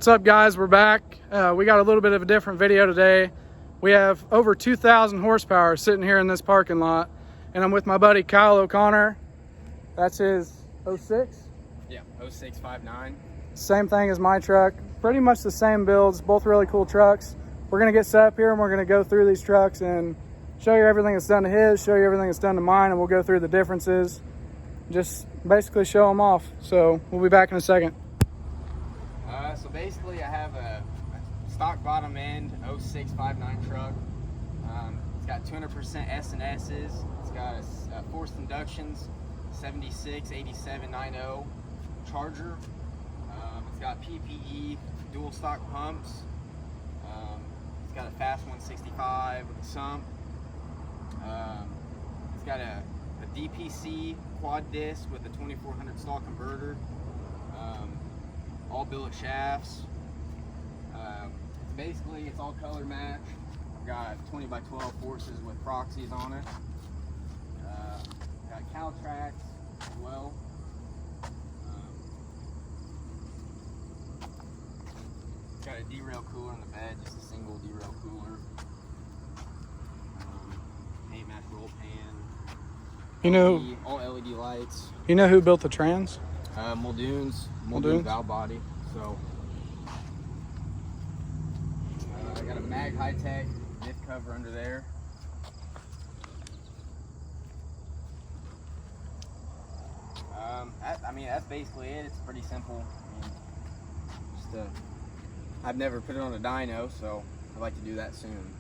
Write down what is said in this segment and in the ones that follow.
What's up, guys? We're back. We got a little bit of a different video today. We have over 2,000 horsepower sitting here in this parking lot, and I'm with my buddy Kyle O'Connor. That's his 06? Yeah, 0659. Same thing as my truck. Pretty much the same builds, both really cool trucks. We're gonna get set up here and we're gonna go through these trucks and show you everything that's done to his, show you everything that's done to mine, and we'll go through the differences. Just basically show them off. So we'll be back in a second. So basically I have a stock bottom end 0659 truck. It's got 200% S&S's. It's got a forced inductions 76 8790 Charger. It's got PPE dual stock pumps. It's got a fast 165 with a sump. It's got a DPC quad disc with a 2400 stall converter. All billet shafts. Basically, it's all color match. Got 20x12 forces with proxies on it. Got cow tracks as well. Got a derail cooler in the bed, just a single derail cooler. Paint match roll pan. You know, all LED lights. You know who built the trans? Muldoon's valve body. So I got a Mag High-Tech diff cover under there. That's basically it. It's pretty simple. I've never put it on a dyno, so I'd like to do that soon.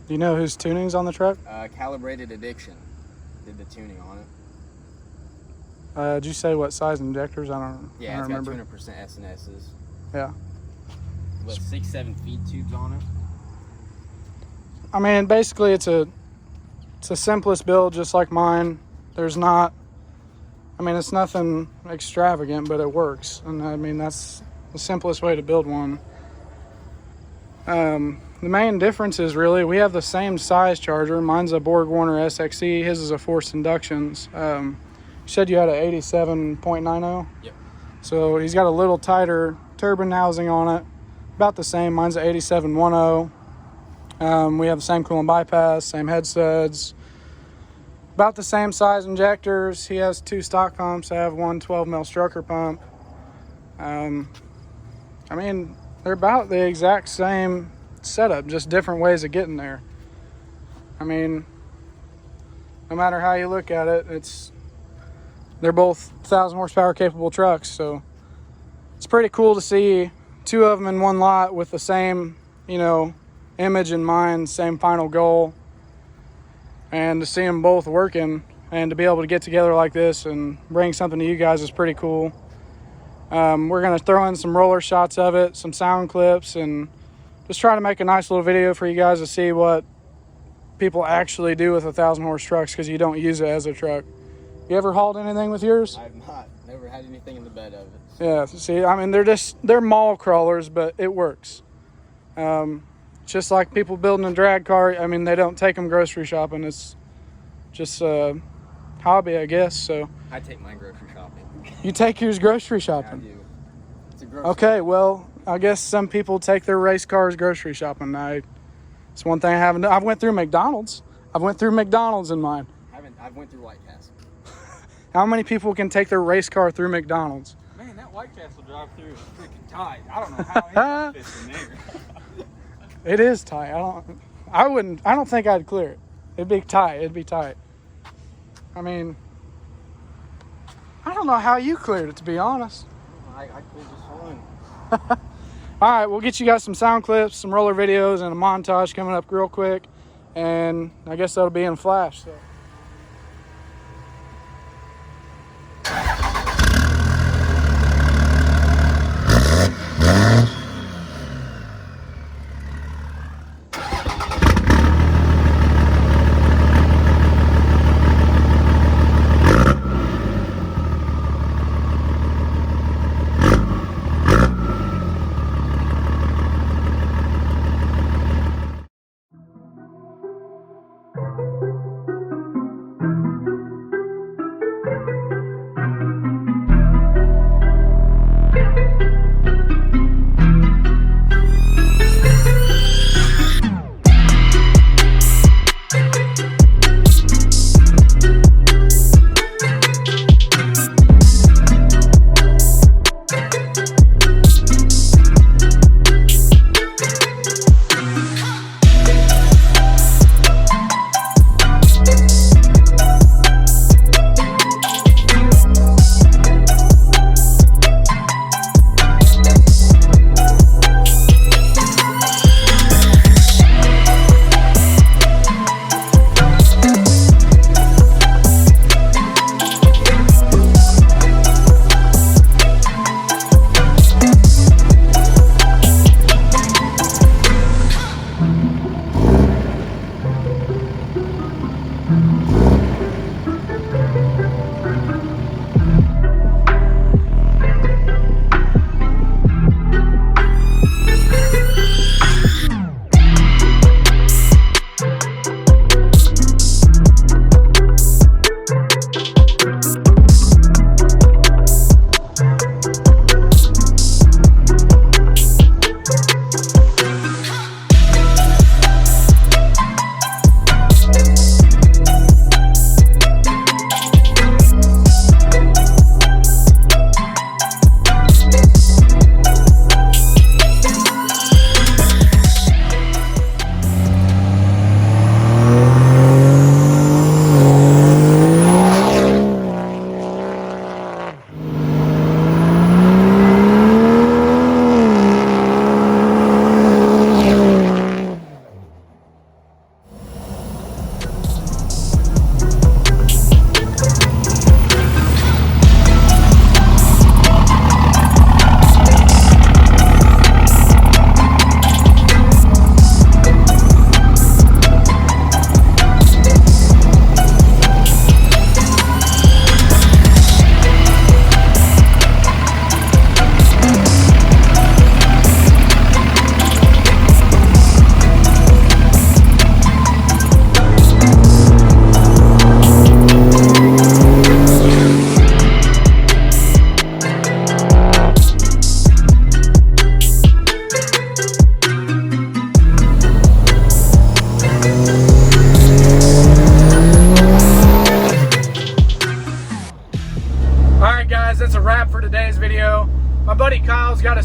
Do you know whose tuning's on the truck? Calibrated Addiction did the tuning on it. Did you say what size injectors? I don't remember. Got 200% S&S's. Yeah. With 6-7 feed tubes on it. I mean, basically it's the simplest build, just like mine. There's not, it's nothing extravagant, but it works. And I mean, that's the simplest way to build one. The main difference is really, we have the same size charger. Mine's a Borg Warner SXE. His is a forced inductions. You said you had an 87.90? Yep. So he's got a little tighter turbine housing on it. About the same. Mine's an 8710. We have the same coolant bypass, same head studs. About the same size injectors. He has 2 stock pumps. I have one 12mm Strucker pump. They're about the exact same setup, just different ways of getting there. No matter how you look at it, they're both 1,000 horsepower capable trucks. So it's pretty cool to see 2 of them in one lot with the same, image in mind, same final goal, and to see them both working and to be able to get together like this and bring something to you guys is pretty cool. We're going to throw in some roller shots of it, some sound clips, and just try to make a nice little video for you guys to see what people actually do with 1,000 horse trucks, because you don't use it as a truck. You ever hauled anything with yours? I've not. Never had anything in the bed of it. So. Yeah, see, they're mall crawlers, but it works. Just like people building a drag car, they don't take them grocery shopping. It's just a hobby, I guess. So I take mine grocery shopping. You take yours grocery shopping? Yeah, I do. It's a grocery Okay, well, I guess some people take their race cars grocery shopping. It's one thing I haven't done. I went through McDonald's. In mine. I've went through White Castle. How many people can take their race car through McDonald's? Man, that White Castle drive-through is freaking tight. I don't know how it fits in there. It is tight. I don't think I'd clear it. It'd be tight. I don't know how you cleared it, to be honest. I cleared this one. All right, we'll get you guys some sound clips, some roller videos, and a montage coming up real quick. And I guess that'll be in Flash. So.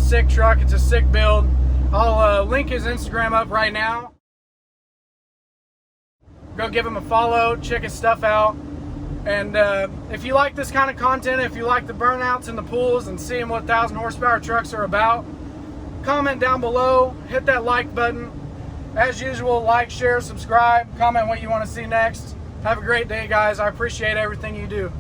sick truck. It's a sick build. I'll link his Instagram up right now. Go give him a follow, check his stuff out. And if you like this kind of content, if you like the burnouts and the pulls and seeing what 1,000 horsepower trucks are about, comment down below, hit that like button. As usual, like, share, subscribe, comment what you want to see next. Have a great day, guys. I appreciate everything you do.